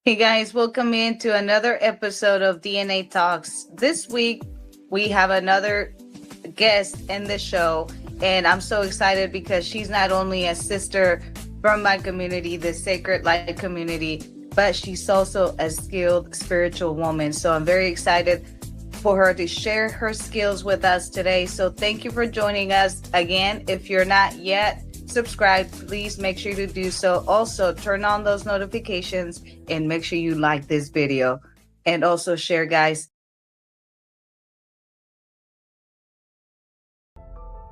Hey guys, welcome into another episode of DNA Talks. This week we have another guest in the show, and I'm so excited because she's not only a sister from my community, the Sacred Light community, but she's also a skilled spiritual woman. So I'm very excited for her to share her skills with us today. So thank you for joining us again. If you're not yet subscribed, please make sure to do so. Also, turn on those notifications and make sure you like this video and also share, guys.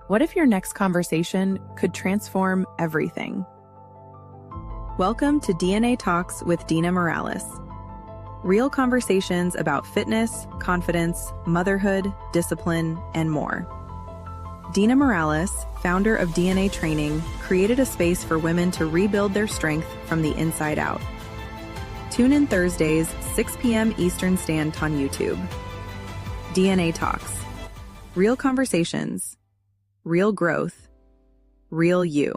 What if your next conversation could transform everything? Welcome to DNA Talks with Dina Morales. Real conversations about fitness, confidence, motherhood, discipline, and more. Dina Morales, founder of DNA Training, created a space for women to rebuild their strength from the inside out. Tune in Thursdays, 6 p.m. Eastern Standard on YouTube. DNA Talks. Real conversations. Real growth. Real you.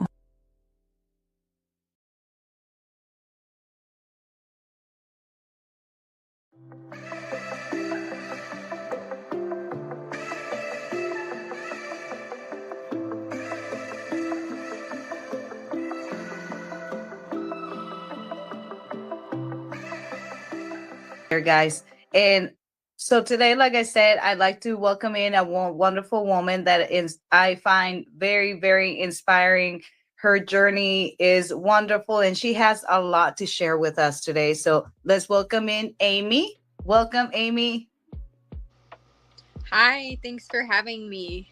Here, guys. And so today, like I said, I'd like to welcome in a wonderful woman that is, I find very, very inspiring. Her journey is wonderful, and she has a lot to share with us today. So let's welcome in Amy. Welcome, Amy. Hi, thanks for having me.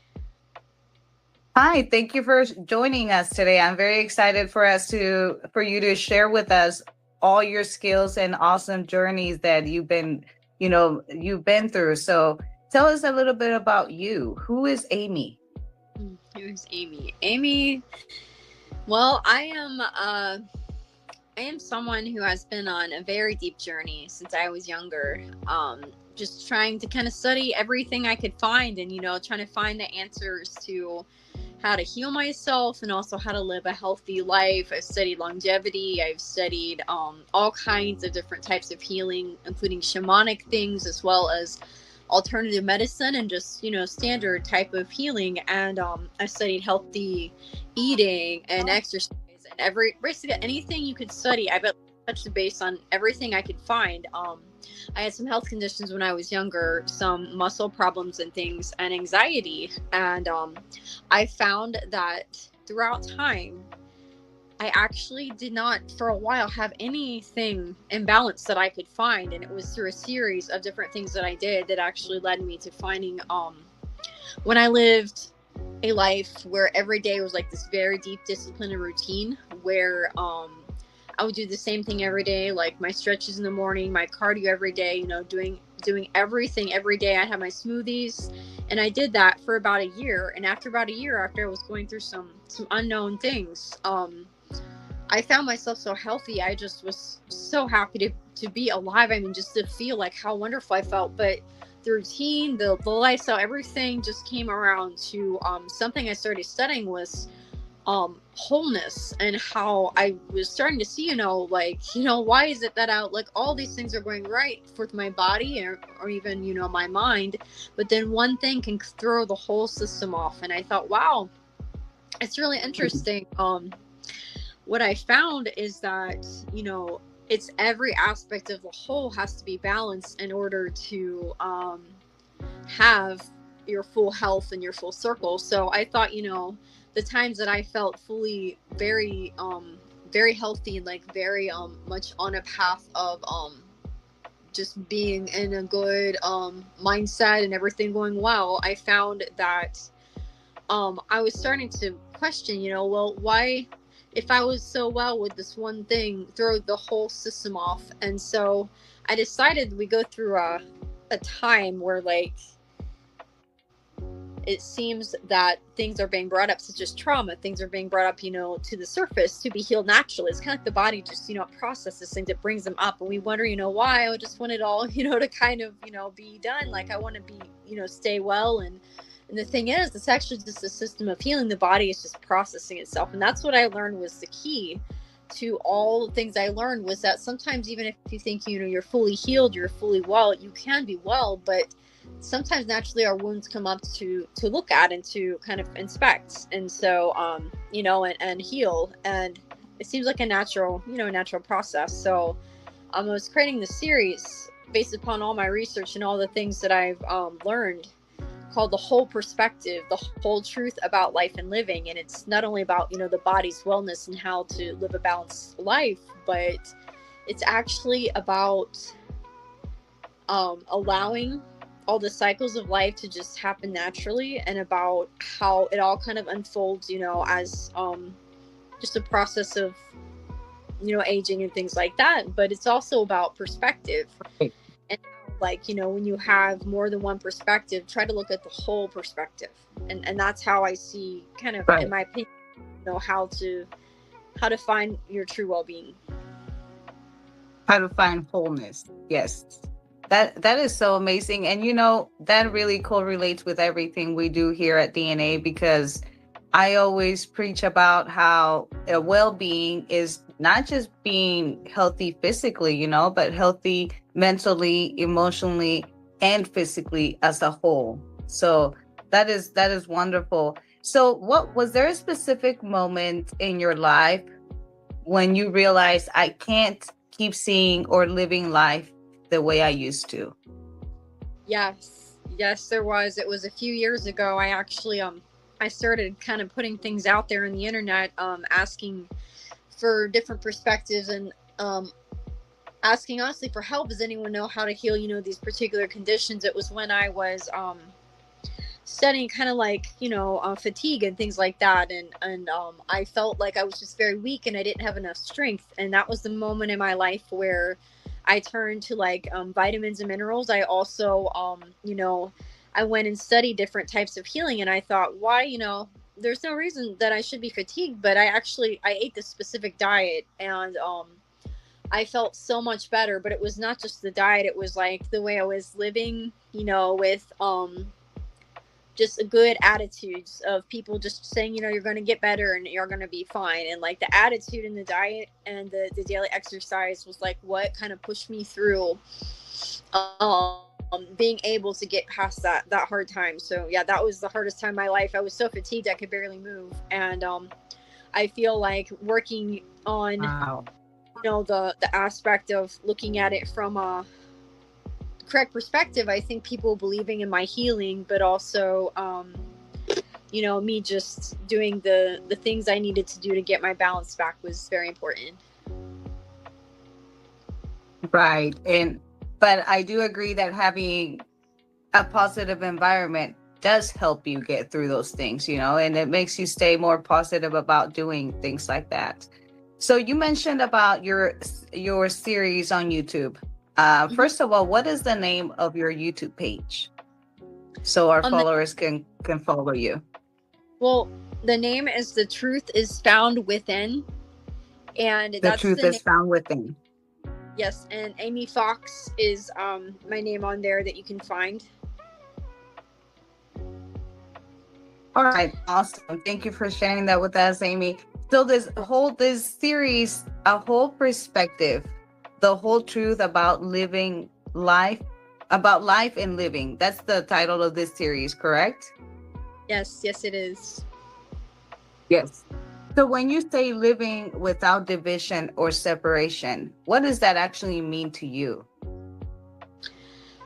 Hi, thank you for joining us today. I'm very excited for you to share with us all your skills and awesome journeys that you've been through. So tell us a little bit about you. Who is Amy? Who's Amy? Amy, well, I am someone who has been on a very deep journey since I was younger. Just trying to kind of study everything I could find and, trying to find the answers to how to heal myself and also how to live a healthy life. I've studied longevity. I've studied all kinds of different types of healing, including shamanic things, as well as alternative medicine and just, standard type of healing. And I studied healthy eating and exercise and basically anything you could study. I touched base on everything I could find. I had some health conditions when I was younger, some muscle problems and things, and anxiety. And I found that throughout time, I actually did not, for a while, have anything imbalanced that I could find. And it was through a series of different things that I did that actually led me to finding, when I lived a life where every day was like this very deep discipline and routine, where I would do the same thing every day, like my stretches in the morning, my cardio every day, doing everything every day. I had my smoothies, and I did that for about a year. And after about a year, after I was going through some unknown things, I found myself so healthy. I just was so happy to be alive. I mean, just to feel like how wonderful I felt. But the routine, the lifestyle, everything just came around to something I started studying was wholeness, and how I was starting to see, why is it that all these things are going right with my body or even, my mind, but then one thing can throw the whole system off. And I thought, wow, it's really interesting. What I found is that, it's every aspect of the whole has to be balanced in order to have your full health and your full circle. So I thought, the times that I felt fully very healthy and very much on a path of just being in a good mindset and everything going well, I found that I was starting to question, why, if I was so well with this one thing, throw the whole system off. And so I decided we go through a time where it seems that things are being brought up, such as trauma. Things are being brought up, to the surface to be healed naturally. It's kind of like the body just, processes things. It brings them up, and we wonder, why. I just want it all, to kind of, be done. Like I want to be, stay well. And the thing is, it's actually just a system of healing. The body is just processing itself. And that's what I learned was the key to all the things I learned was that sometimes, even if you think, you're fully healed, you're fully well, you can be well, but sometimes naturally our wounds come up to look at and to kind of inspect. And so, and heal. And it seems like a natural process. So I was creating the series based upon all my research and all the things that I've learned, called The Whole Perspective, the whole truth about life and living. And it's not only about, the body's wellness and how to live a balanced life, but it's actually about allowing all the cycles of life to just happen naturally, and about how it all kind of unfolds, as just a process of, aging and things like that. But it's also about perspective. Right. And when you have more than one perspective, try to look at the whole perspective. And that's how I see, kind of, in my opinion, how to find your true well-being. How to find wholeness. Yes. That is so amazing. And that really correlates with everything we do here at DNA, because I always preach about how a well-being is not just being healthy physically, but healthy mentally, emotionally, and physically as a whole. So that is wonderful. So was there a specific moment in your life when you realized, I can't keep seeing or living life the way I used to? Yes, there was. It was a few years ago. I actually I started kind of putting things out there on the internet, asking for different perspectives, and asking honestly for help. Does anyone know how to heal these particular conditions? It was when I was studying kind of like fatigue and things like that, and I felt like I was just very weak and I didn't have enough strength. And that was the moment in my life where I turned to vitamins and minerals. I also I went and studied different types of healing, and I thought, why, there's no reason that I should be fatigued, but I ate this specific diet, and I felt so much better. But it was not just the diet, it was the way I was living, with just good attitudes of people just saying, you're going to get better and you're going to be fine. And the attitude in the diet and the daily exercise was what kind of pushed me through being able to get past that hard time. So yeah, that was the hardest time in my life. I was so fatigued I could barely move. And I feel like working on Wow. The aspect of looking at it from a correct perspective, I think people believing in my healing, but also me just doing the things I needed to do to get my balance back was very important. Right. But I do agree that having a positive environment does help you get through those things, and it makes you stay more positive about doing things like that. So you mentioned about your series on YouTube. First of all, what is the name of your YouTube page, so our followers can follow you? Well, the name is The Truth is Found Within, and The Truth is Found Within. Yes, and Amy Fox is my name on there that you can find. All right, awesome. Thank you for sharing that with us, Amy. So this series, a whole perspective, the whole truth about living life, about life and living. That's the title of this series, correct? Yes, it is. Yes. So when you say living without division or separation, what does that actually mean to you?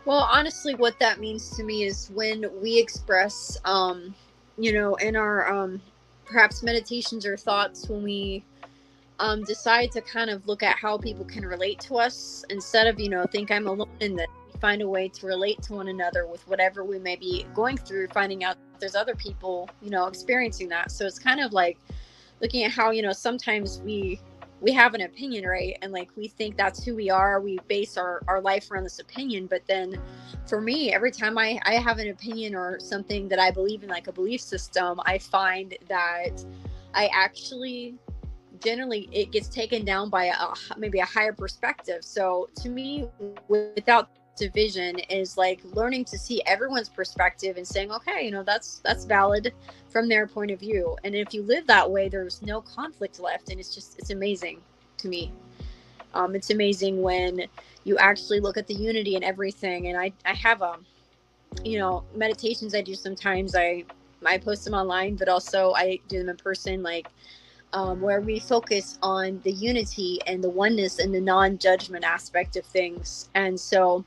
Well, honestly, what that means to me is when we express, in our perhaps meditations or thoughts, when we decide to kind of look at how people can relate to us, instead of, think I'm alone in this, we find a way to relate to one another with whatever we may be going through, finding out there's other people, experiencing that. So it's kind of looking at how, sometimes we have an opinion, right? And we think that's who we are. We base our life around this opinion. But then for me, every time I have an opinion or something that I believe in, a belief system, I find that I actually generally it gets taken down by maybe a higher perspective. So to me, without division is learning to see everyone's perspective and saying, okay, that's valid from their point of view. And if you live that way, there's no conflict left, and it's amazing. to me. It's amazing when you actually look at the unity in everything. And I have meditations I do sometimes. I post them online, but also I do them in person, like where we focus on the unity and the oneness and the non-judgment aspect of things. And so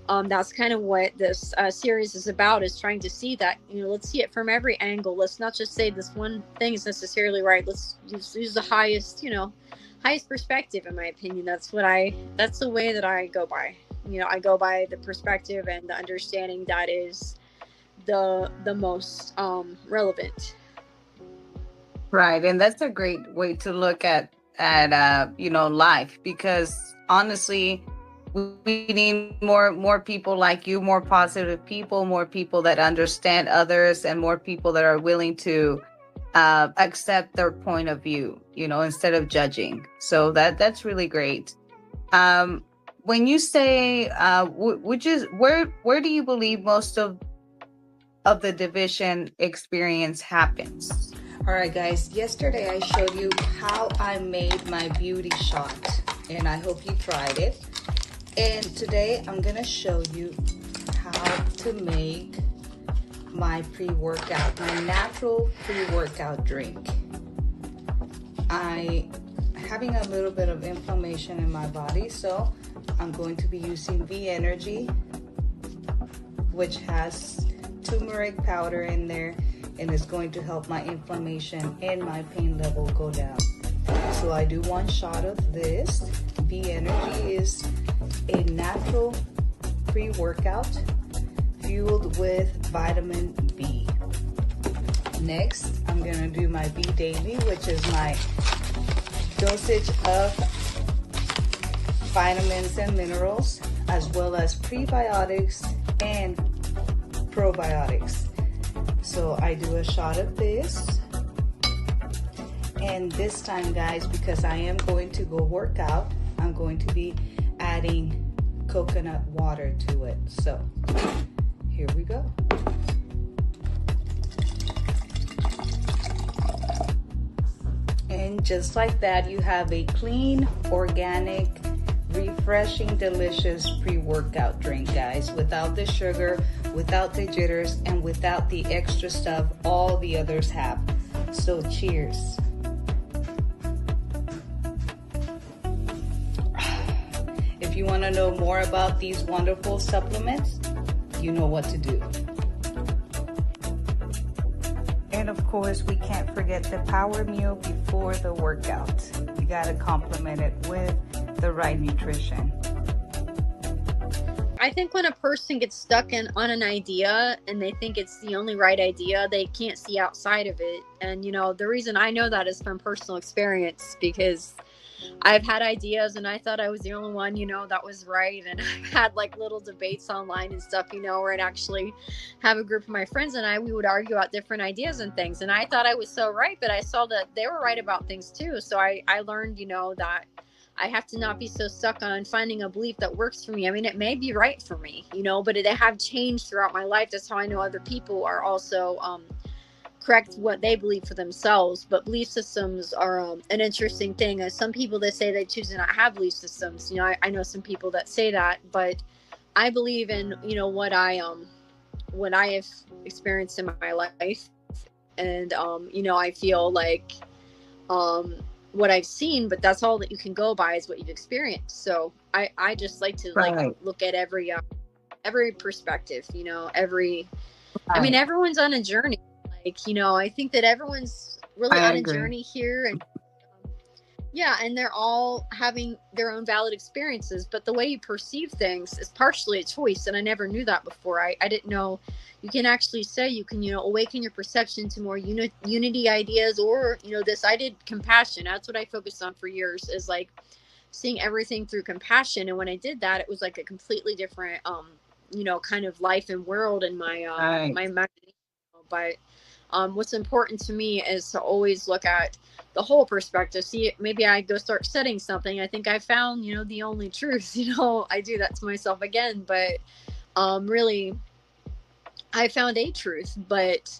that's kind of what this series is about, is trying to see that, let's see it from every angle. Let's not just say this one thing is necessarily right. Let's use the highest perspective, in my opinion. That's the way that I go by. I go by the perspective and the understanding that is the most relevant. Right. And that's a great way to look at life, because honestly, we need more people like you, more positive people, more people that understand others, and more people that are willing to accept their point of view, instead of judging. So that's really great. When you say where do you believe most of the division experience happens? All right, guys, yesterday I showed you how I made my beauty shot, and I hope you tried it. And today I'm gonna show you how to make my pre-workout, my natural pre-workout drink. I having a little bit of inflammation in my body, so I'm going to be using V Energy, which has turmeric powder in there, and it's going to help my inflammation and my pain level go down. So I do 1 shot of this. V Energy is a natural pre-workout fueled with vitamin B. Next, I'm gonna do my B Daily, which is my dosage of vitamins and minerals, as well as prebiotics and probiotics. So I do a shot of this. And this time, guys, because I am going to go work out, I'm going to be adding coconut water to it. So here we go. And just like that, you have a clean, organic, refreshing, delicious pre-workout drink, guys, without the sugar, without the jitters, and without the extra stuff all the others have. So cheers. If you want to know more about these wonderful supplements, you know what to do. And of course, we can't forget the power meal before the workout. You got to complement it with the right nutrition. I think when a person gets stuck on an idea and they think it's the only right idea, they can't see outside of it. And, the reason I know that is from personal experience, because I've had ideas and I thought I was the only one, that was right. And I've had like little debates online and stuff, where I'd actually have a group of my friends and we would argue about different ideas and things. And I thought I was so right, but I saw that they were right about things too. So I learned, that I have to not be so stuck on finding a belief that works for me. I mean, it may be right for me, but they have changed throughout my life. That's how I know other people are also correct what they believe for themselves. But belief systems are an interesting thing. As some people that say they choose to not have belief systems, I know some people that say that, but I believe in what I have experienced in my life, and I feel like what I've seen, but that's all that you can go by is what you've experienced. So I just like to like look at every perspective, every. Right. I mean, everyone's on a journey. Like, I think that everyone's really on a journey here, and and they're all having their own valid experiences, but the way you perceive things is partially a choice. And I never knew that before. I didn't know you can actually say you can, awaken your perception to more unity ideas, or, this, I did compassion. That's what I focused on for years, is like seeing everything through compassion. And when I did that, it was like a completely different, kind of life and world in my, my imagination. But what's important to me is to always look at the whole perspective. See, maybe I go start studying something. I think I found, the only truth, I do that to myself again, but really I found a truth, but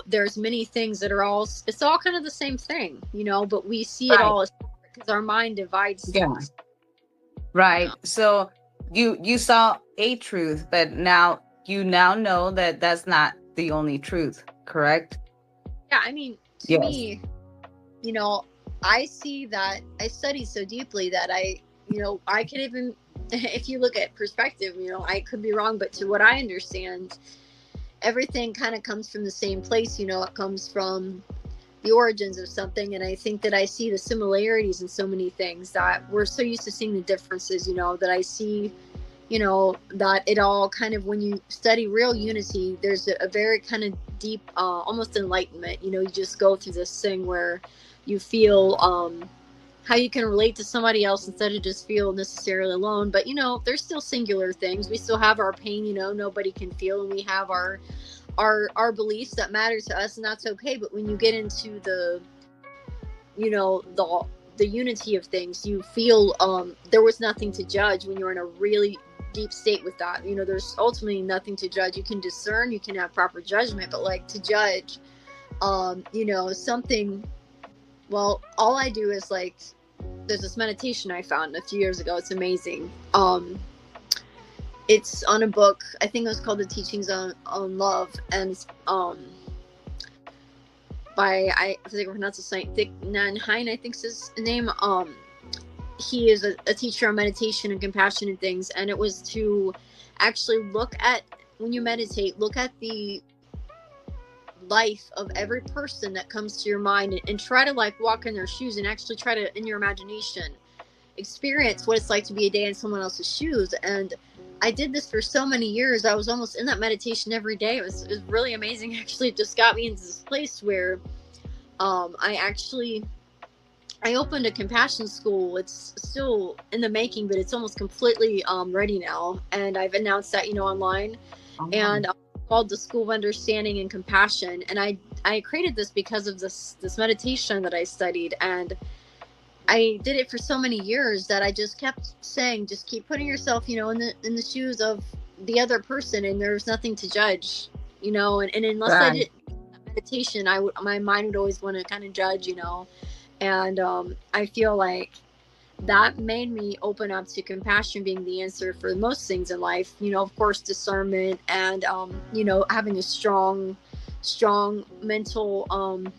there's many things that are it's all kind of the same thing, but we see it all as because our mind divides things. Right. So you saw a truth, but now you know that that's not the only truth, correct? Yeah, I mean, to me, I see that I study so deeply that I can even, if you look at perspective, I could be wrong, but to what I understand, everything kind of comes from the same place. It comes from the origins of something. And I think that I see the similarities in so many things that we're so used to seeing the differences, that I see, that it all kind of, when you study real unity, there's a very kind of deep, almost enlightenment. You just go through this thing where you feel how you can relate to somebody else instead of just feel necessarily alone. But there's still singular things. We still have our pain, nobody can feel, and we have our beliefs that matter to us, and that's okay. But when you get into the the unity of things, you feel there was nothing to judge when you're in a really deep state with that. There's ultimately nothing to judge. You can discern, you can have proper judgment, but like to judge something, well, all I do is like, there's this meditation I found a few years ago. It's amazing. It's on a book. I think it was called The Teachings on Love, and it's by, I think I pronounce it, Thich Nhat Hanh, I think is his name. He is a teacher on meditation and compassion and things, and it was to actually look at, when you meditate, look at the life of every person that comes to your mind, and try to like walk in their shoes, and actually try to, in your imagination, experience what it's like to be a day in someone else's shoes. And I did this for so many years. I was almost in that meditation every day. It was really amazing. Actually, it just got me into this place where I opened a compassion school. It's still in the making, but it's almost completely ready now. And I've announced that, online. And called the School of Understanding and Compassion. And I created this because of this meditation that I studied. And I did it for so many years that I just kept saying, just keep putting yourself, in the shoes of the other person, and there's nothing to judge, and unless I did meditation, my mind would always want to kind of judge, and I feel like that made me open up to compassion being the answer for most things in life. Of course, discernment and having a strong mental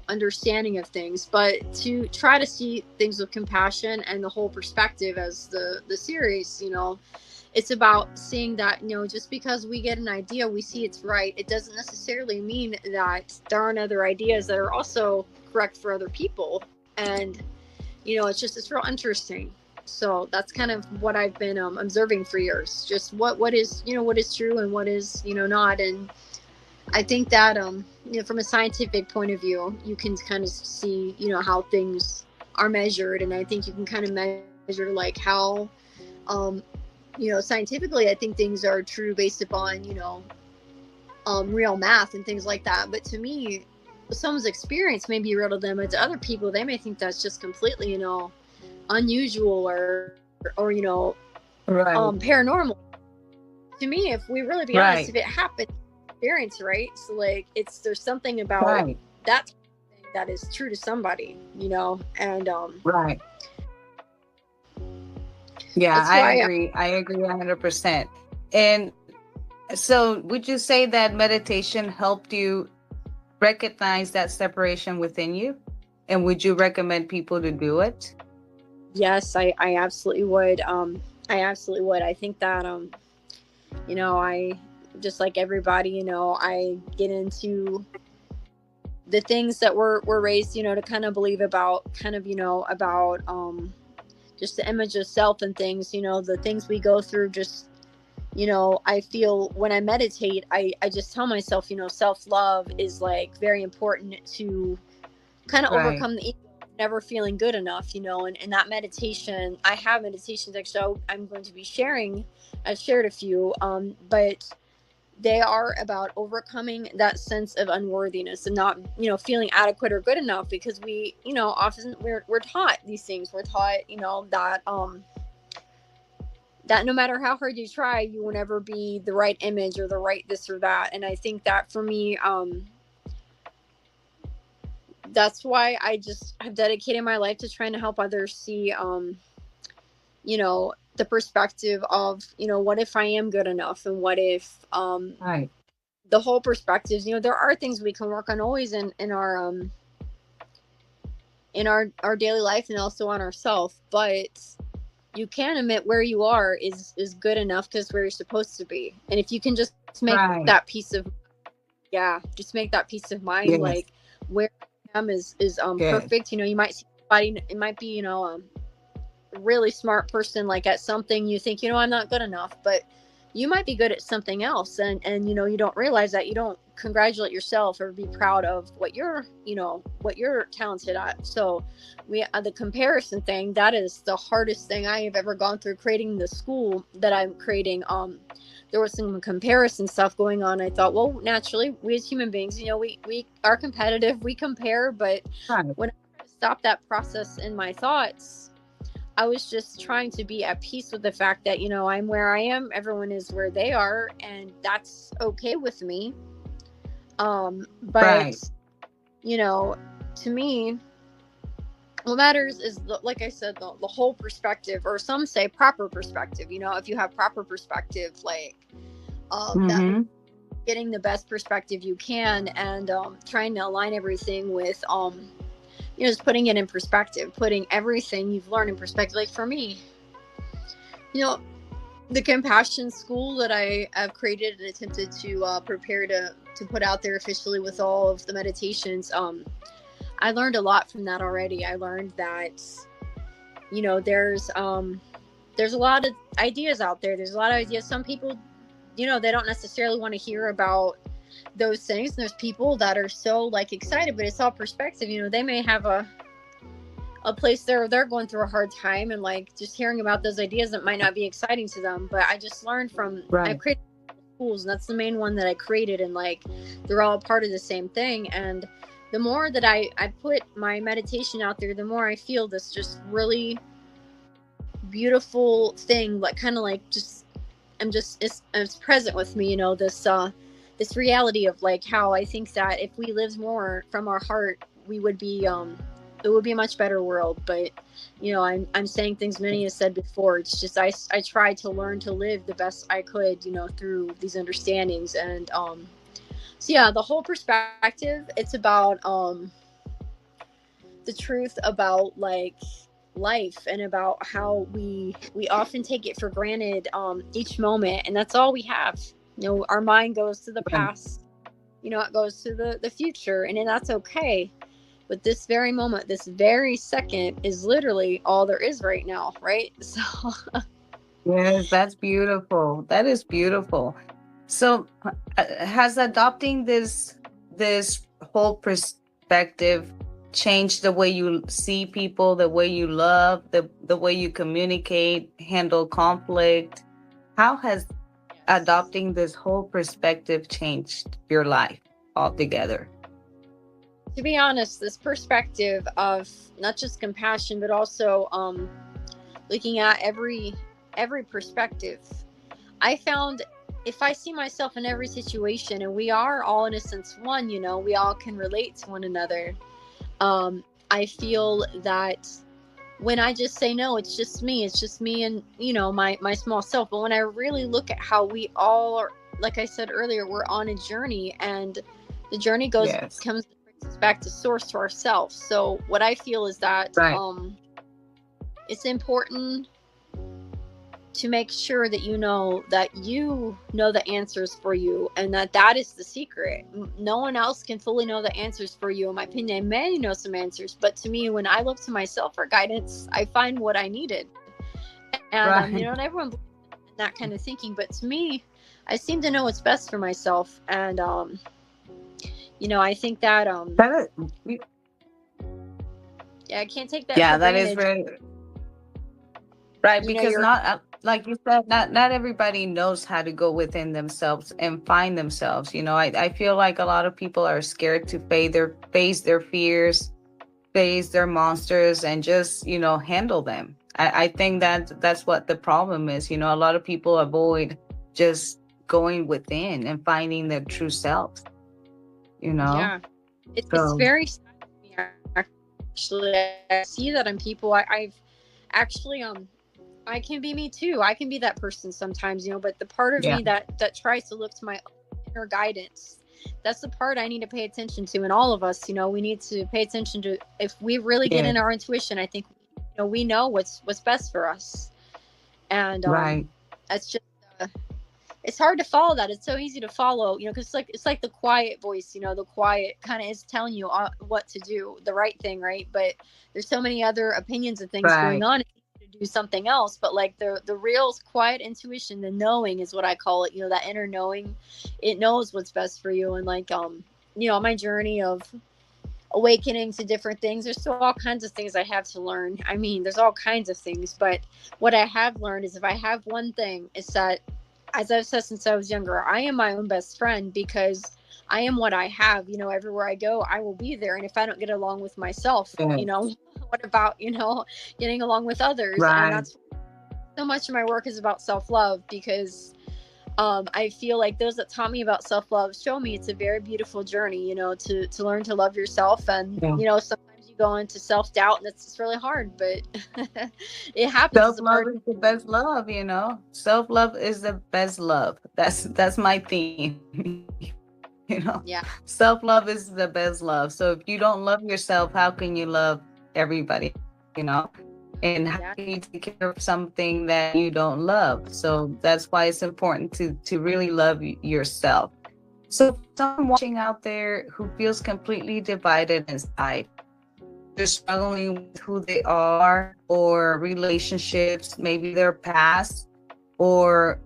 understanding of things, but to try to see things with compassion and the whole perspective. As the series, it's about seeing that, just because we get an idea, we see it's right, it doesn't necessarily mean that there aren't other ideas that are also correct for other people. And it's real interesting. So that's kind of what I've been observing for years, just what is true and what is not. And I think that from a scientific point of view, you can kind of see how things are measured, and I think you can kind of measure like how scientifically, I think things are true based upon real math and things like that. But to me, someone's experience may be real to them, but to other people, they may think that's just completely unusual or paranormal. To me, if we really be honest, if it happened, experience, right? So like there's something about that thing that is true to somebody, and yeah, I agree 100%. And so would you say that meditation helped you recognize that separation within you, and would you recommend people to do it? Yes, I absolutely would. I think that I, just like everybody, I get into the things that we're raised, to kind of believe about, about just the image of self and things, the things we go through. Just, I feel when I meditate, I just tell myself, self-love is like very important to kind of overcome the ego, never feeling good enough, and that meditation, I have meditations actually I'm going to be sharing. I've shared a few, but they are about overcoming that sense of unworthiness and not, feeling adequate or good enough, because we, often we're taught these things. We're taught, that no matter how hard you try, you will never be the right image or the right this or that. And I think that for me, that's why I just have dedicated my life to trying to help others see, you know, the perspective of, you know, what if I am good enough, and what if, Right. the whole perspectives, you know, there are things we can work on always in our daily life, and also on ourselves, but you can admit where you are is good enough, because where you're supposed to be. And if you can just make Right. that peace of, yeah, just make that peace of mind, Yes. like where I am is Yes. perfect. You know, you might see somebody, it might be, you know, a really smart person, like at something you think, you know, I'm not good enough, but you might be good at something else, and you know, you don't realize that, you don't congratulate yourself or be proud of what you're, you know, what you're talented at. So we, the comparison thing, that is the hardest thing I have ever gone through, creating the school that I'm creating. There was some comparison stuff going on. I thought, well, naturally, we as human beings, you know, we are competitive, we compare, but Right. when I stopped that process in my thoughts, I was just trying to be at peace with the fact that, you know, I'm where I am, everyone is where they are, and that's okay with me. But Right. you know, to me, what matters is like I said, the whole perspective, or some say proper perspective. You know, if you have proper perspective, like that, Mm-hmm. getting the best perspective you can, and trying to align everything with you know, just putting it in perspective, putting everything you've learned in perspective. Like for me, you know, the compassion school that I have created and attempted to prepare to put out there officially with all of the meditations, I learned a lot from that already. I learned that, you know, there's a lot of ideas out there. There's a lot of ideas. Some people, you know, they don't necessarily want to hear about those things. And there's people that are so like excited, but it's all perspective. You know, they may have a place they're going through a hard time, and like just hearing about those ideas, that might not be exciting to them. But I just learned from, I Right. created schools, and that's the main one that I created, and like they're all part of the same thing. And the more that I put my meditation out there, the more I feel this just really beautiful thing, like kind of like just, it's present with me, you know, this reality of like how I think that if we lived more from our heart, we would be it would be a much better world. But you know, I'm saying things many have said before. It's just I tried to learn to live the best I could, you know, through these understandings. And so yeah, the whole perspective, it's about the truth about like life, and about how we often take it for granted each moment, and that's all we have. You know, our mind goes to the Right. past, you know, it goes to the future, and then that's okay. But this very moment, this very second, is literally all there is right now, right? So Yes, that's beautiful. That is beautiful. So, has adopting this whole perspective changed the way you see people, the way you love, the way you communicate, handle conflict? How has yes. adopting this whole perspective changed your life altogether? To be honest, this perspective of not just compassion, but also looking at every perspective, I found if I see myself in every situation, and we are all in a sense one, you know, we all can relate to one another. I feel that when I just say no, it's just me and, you know, my small self. But when I really look at how we all are, like I said earlier, we're on a journey, and the journey Yes. comes brings us back to source, to ourselves. So what I feel is that Right. it's important to make sure that you know the answers for you, and that is the secret. No one else can fully know the answers for you. In my opinion, I may know some answers, but to me, when I look to myself for guidance, I find what I needed. And you Right. know, and everyone believes in that kind of thinking, but to me, I seem to know what's best for myself. And you know, I think that That is, yeah, I can't take that for yeah, that is granted. very right, You know, because you're not like you said, not everybody knows how to go within themselves and find themselves. I feel like a lot of people are scared to face their fears, face their monsters, and just handle them. I think that that's what the problem is. A lot of people avoid just going within and finding their true selves. You know, yeah, it's so very sad to me actually I see that in people. I've actually I can be me too. I can be that person sometimes, but the part of Yeah. me that tries to look to my inner guidance, that's the part I need to pay attention to. And all of us, we need to pay attention to, if we really get Yeah. in our intuition, I think we know what's best for us. And Right. that's just it's hard to follow that. It's so easy to follow, because it's like the quiet voice, the quiet kind of is telling you what to do, the right thing, right? But there's so many other opinions and things going Right. on to do something else. But like the real quiet intuition, the knowing is what I call it, that inner knowing. It knows what's best for you. And like my journey of awakening to different things, there's still all kinds of things I have to learn. I mean, there's all kinds of things, but what I have learned is, if I have one thing, is that, as I've said since I was younger, I am my own best friend, because I am what I have. Everywhere I go, I will be there. And if I don't get along with myself, Yes. what about, getting along with others? And Right. that's so much of my work is about self-love, because I feel like those that taught me about self-love show me it's a very beautiful journey, to learn to love yourself. And, Yeah. sometimes you go into self-doubt, and it's really hard, but it happens as a Self-love part. is the best love, Self-love is the best love. That's my theme. Yeah, Self-love is the best love. So if you don't love yourself, how can you love everybody, you know? And how yeah. can you take care of something that you don't love? So that's why it's important to really love yourself. So someone watching out there who feels completely divided inside, they're struggling with who they are, or relationships, maybe their past, or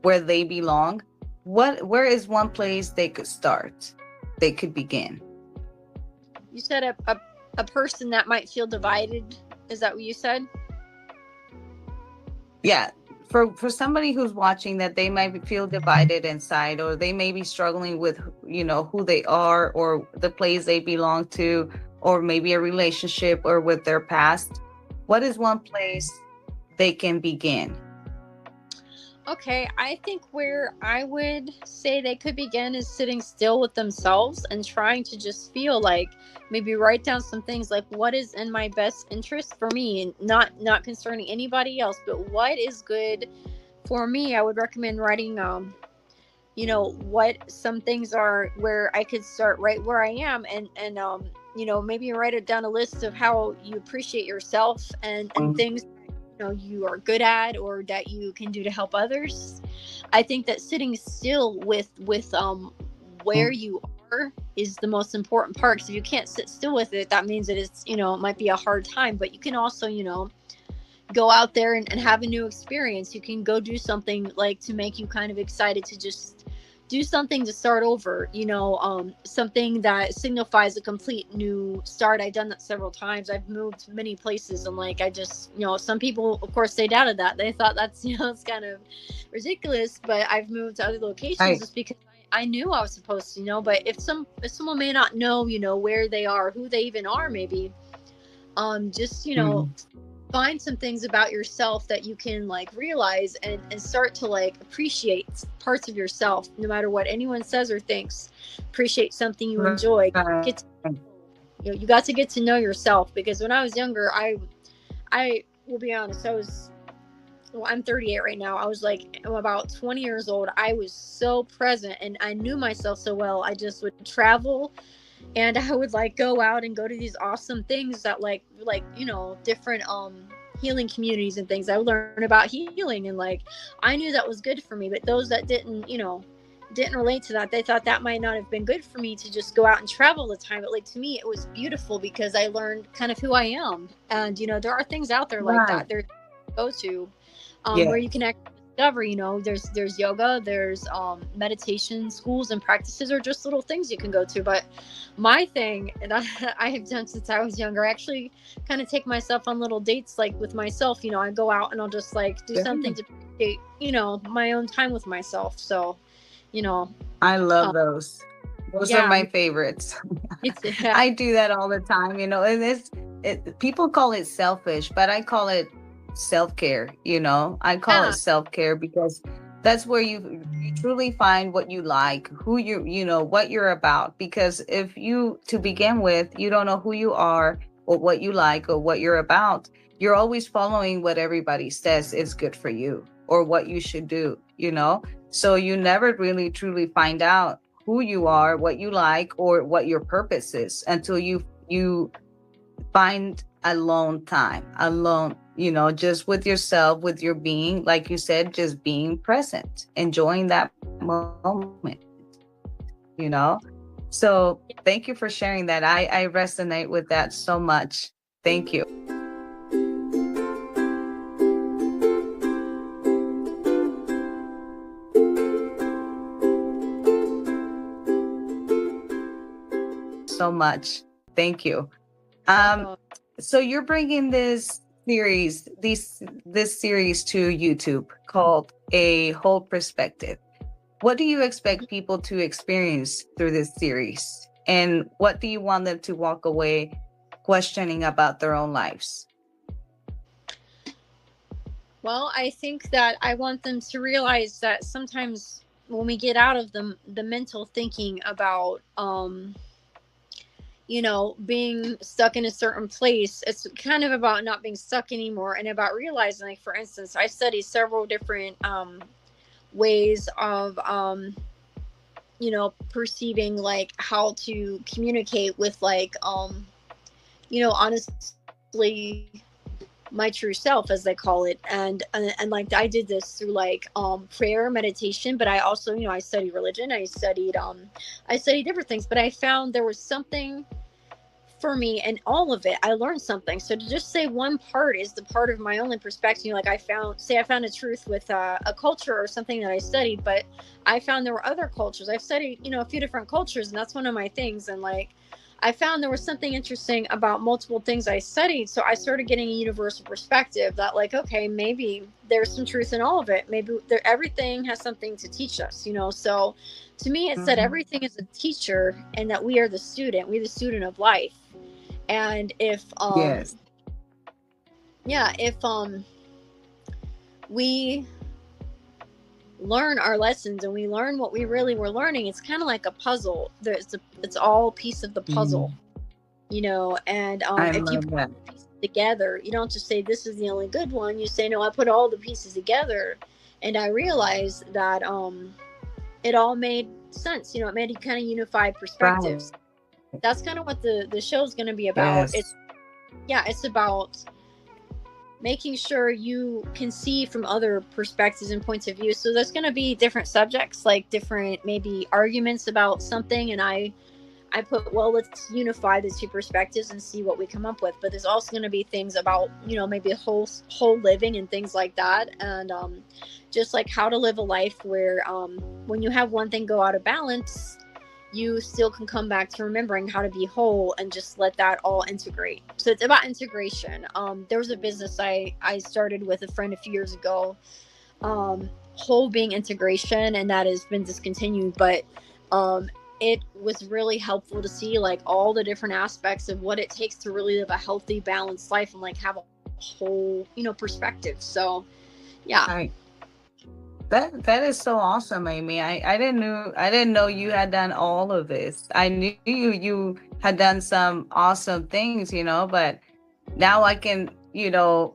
where they belong. Where is one place they could start? They could begin. You said a person that might feel divided. Is that what you said? Yeah. For somebody who's watching, that they might feel divided inside, or they may be struggling with, who they are, or the place they belong to, or maybe a relationship, or with their past. What is one place they can begin? Okay, I think where I would say they could begin is sitting still with themselves and trying to just feel like, maybe write down some things like, what is in my best interest for me, and not concerning anybody else, but what is good for me. I would recommend writing what some things are where I could start right where I am, and maybe write it down, a list of how you appreciate yourself, and things you are good at, or that you can do to help others. I think that sitting still with where you are is the most important part, because if you can't sit still with it, that means that it's it might be a hard time. But you can also go out there and have a new experience. You can go do something like to make you kind of excited to just do something to start over, something that signifies a complete new start. I've done that several times. I've moved many places, and like, I just, some people, of course, they doubted that. They thought that's, it's kind of ridiculous, but I've moved to other locations Right. just because I knew I was supposed to, but if someone may not know, where they are, who they even are, maybe, just, Mhm. find some things about yourself that you can like realize, and start to like appreciate parts of yourself, no matter what anyone says or thinks. Appreciate something you enjoy. Right. Get to, you got to get to know yourself, because when I was younger, I will be honest, I'm 38 right now. I was like, I'm about 20 years old. I was so present, and I knew myself so well. I just would travel, and I would like go out and go to these awesome things that like different healing communities and things. I would learn about healing, and like, I knew that was good for me. But those that didn't relate to that, they thought that might not have been good for me to just go out and travel all the time. But like, to me, it was beautiful, because I learned kind of who I am. And there are things out there like Right. that there go to, where Yeah. you can actually discover, there's yoga, there's meditation schools and practices, or just little things you can go to. But my thing that I have done since I was younger, I actually kind of take myself on little dates, like with myself. I go out and I'll just like do Yeah. something to appreciate my own time with myself. So you know I love uh, those. Those are yeah, my favorites. it's I do that all the time, and people call it selfish, but I call it self-care. I call it yeah, self-care, because that's where you truly find what you like, who what you're about. Because if you, to begin with, you don't know who you are, or what you like or what you're about, you're always following what everybody says is good for you or what you should do, you know? So you never really truly find out who you are, what you like, or what your purpose is until you find alone time, alone, you know, just with yourself, with your being, like you said, just being present, enjoying that moment, you know? So thank you for sharing that. I resonate with that so much. Thank you. So much. Thank you. So you're bringing this series to YouTube called A Whole Perspective. What do you expect people to experience through this series? And what do you want them to walk away questioning about their own lives? Well, I think that I want them to realize that sometimes when we get out of the mental thinking about you know, being stuck in a certain place, it's kind of about not being stuck anymore and about realizing, like, for instance, I study several different ways of you know, perceiving like how to communicate with like you know, honestly, my true self, as they call it. And like I did this through like prayer, meditation, but I also, you know, I studied religion, I studied different things, but I found there was something for me and all of it. I learned something. So to just say one part is the part of my only perspective, you know, like I found a truth with a culture or something that I studied, but I found there were other cultures. I've studied, you know, a few different cultures, and that's one of my things. And like I found there was something interesting about multiple things I studied. So I started getting a universal perspective that like, okay, maybe there's some truth in all of it. Maybe everything has something to teach us, you know? So to me, it said everything is a teacher and that we are the student, we're the student of life. And if Yes. if we learn our lessons and we learn what we really were learning, it's kind of like a puzzle. It's all piece of the puzzle, you know. And if you put the pieces together, you don't just say this is the only good one. You say, no, I put all the pieces together, and I realized that it all made sense. You know, it made kind of unified perspectives. Right. That's kind of what the show is going to be about. Yes. It's about making sure you can see from other perspectives and points of view. So there's going to be different subjects, like different maybe arguments about something, and I put, well, let's unify the two perspectives and see what we come up with. But there's also going to be things about, you know, maybe whole living and things like that, and just like how to live a life where when you have one thing go out of balance, you still can come back to remembering how to be whole and just let that all integrate. So it's about integration. There was a business I started with a friend a few years ago, whole being integration, and that has been discontinued, but it was really helpful to see like all the different aspects of what it takes to really live a healthy, balanced life and like have a whole, you know, perspective. So yeah. Right. That is so awesome, Amy. I didn't know you had done all of this. I knew you had done some awesome things, you know, but now I can, you know,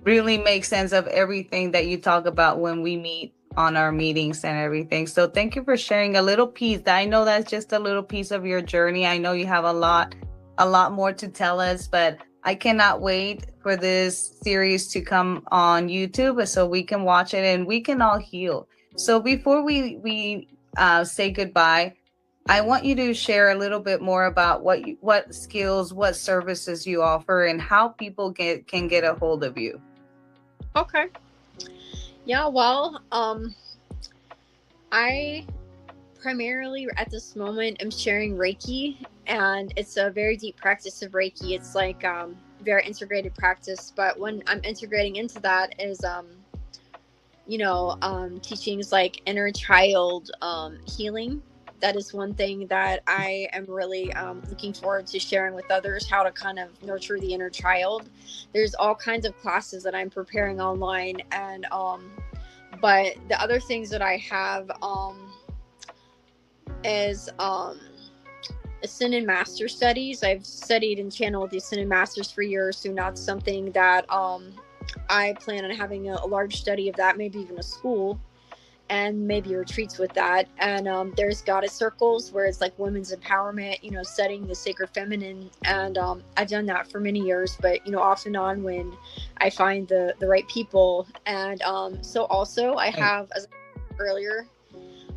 really make sense of everything that you talk about when we meet on our meetings and everything. So thank you for sharing a little piece. I know that's just a little piece of your journey. I know you have a lot more to tell us, but I cannot wait for this series to come on YouTube so we can watch it and we can all heal. So before we say goodbye, I want you to share a little bit more about what skills, what services you offer, and how people can get a hold of you. Okay. Yeah, well, I primarily at this moment am sharing Reiki, and it's a very deep practice of Reiki. It's like very integrated practice, but when I'm integrating into that is you know, teachings like inner child healing. That is one thing that I am really looking forward to sharing with others, how to kind of nurture the inner child. There's all kinds of classes that I'm preparing online, and but the other things that I have is Ascended Master studies. I've studied and channeled the Ascended Masters for years, so that's something that I plan on having a large study of that, maybe even a school, and maybe retreats with that. And there's goddess circles where it's like women's empowerment, studying the sacred feminine. And I've done that for many years, but off and on when I find the right people. And so also I have, as I said earlier,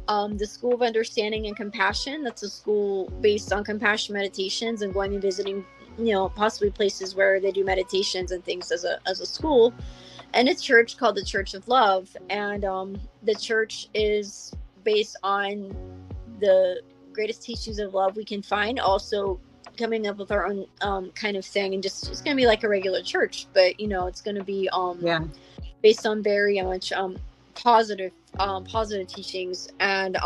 the School of Understanding and Compassion. That's a school based on compassion meditations and going and visiting, possibly places where they do meditations and things as a school. And a church called the Church of Love. And the church is based on the greatest teachings of love we can find, also coming up with our own kind of thing. And just, it's going to be like a regular church, but, it's going to be based on very much positive teachings. And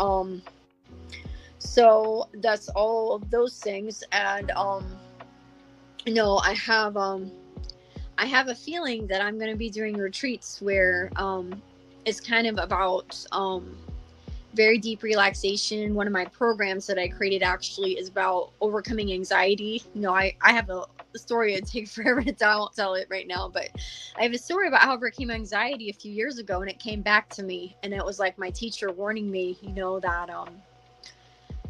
so that's all of those things. And I have a feeling that I'm going to be doing retreats where it's kind of about very deep relaxation. One of my programs that I created actually is about overcoming anxiety. I have a story. It'd take forever to tell it right now, but I have a story about how I overcame anxiety a few years ago, and it came back to me, and it was like my teacher warning me,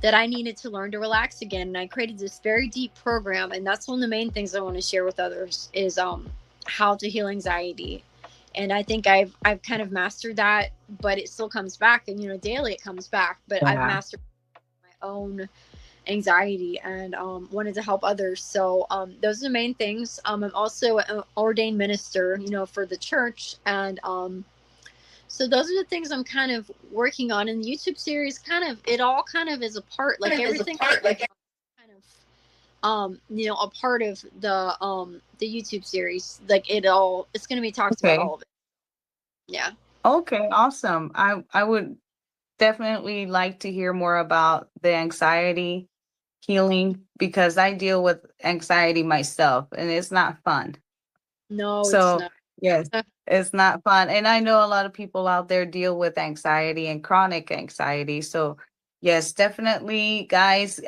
that I needed to learn to relax again. And I created this very deep program, and that's one of the main things I want to share with others is how to heal anxiety. And I think I've kind of mastered that, but it still comes back, and daily it comes back, but I've mastered my own anxiety and wanted to help others. So those are the main things. I'm also an ordained minister, for the church. And so those are the things I'm kind of working on. And the YouTube series it all is a part, like everything kind of a part of the YouTube series. Like it's going to be talked about all of it. Yeah. Okay, awesome. I would definitely like to hear more about the anxiety healing, because I deal with anxiety myself and it's not fun. No, So it's not. yes, it's not fun. And I know a lot of people out there deal with anxiety and chronic anxiety. So yes, definitely, guys,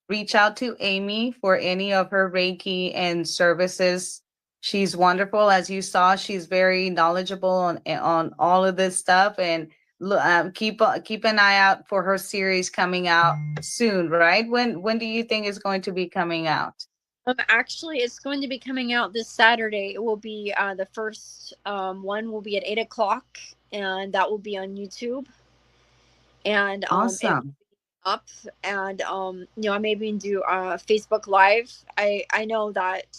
reach out to Amy for any of her Reiki and services. She's wonderful. As you saw, she's very knowledgeable on all of this stuff. And keep an eye out for her series coming out soon, right? When do you think it's going to be coming out? Actually, it's going to be coming out this Saturday. It will be the first one will be at 8:00, and that will be on YouTube. And Awesome. Up, and I maybe do Facebook Live. I know that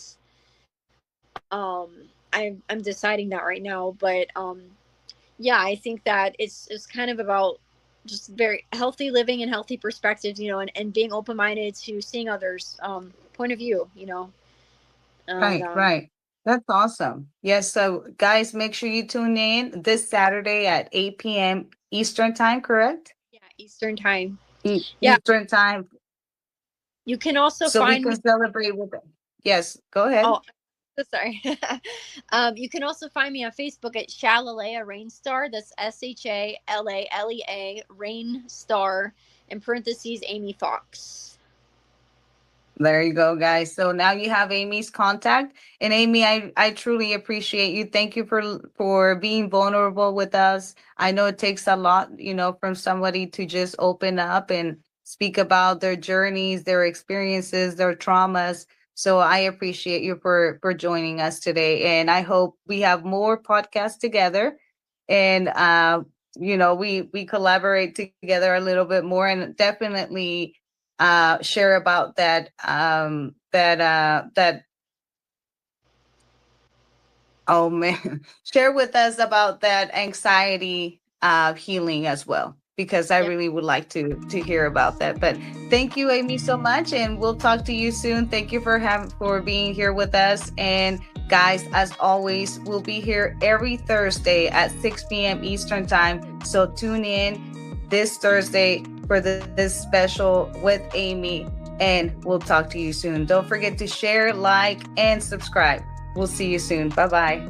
I'm deciding that right now, but yeah, I think that it's kind of about just very healthy living and healthy perspectives, and being open-minded to seeing others' point of view, And, Right. That's awesome. Yes. So guys, make sure you tune in this Saturday at 8 p.m. Eastern time, correct? Yeah, Eastern time. Eastern time. You can also so find we can celebrate with it. Yes, go ahead. Oh, sorry. You can also find me on Facebook at Shalalea Rainstar. That's SHALALEA Rainstar, in parentheses, Amy Fox. There you go, guys. So now you have Amy's contact. And Amy, I truly appreciate you. Thank you for being vulnerable with us. I know it takes a lot, from somebody to just open up and speak about their journeys, their experiences, their traumas. So I appreciate you for joining us today. And I hope we have more podcasts together. And we collaborate together a little bit more, and definitely share about that oh man share with us about that anxiety healing as well, because I really would like to hear about that. But thank you, Amy, so much, and we'll talk to you soon. Thank you for being here with us. And guys, as always, we'll be here every Thursday at 6 p.m. Eastern time. So tune in this Thursday for this special with Amy, and we'll talk to you soon. Don't forget to share, like, and subscribe. We'll see you soon. Bye-bye.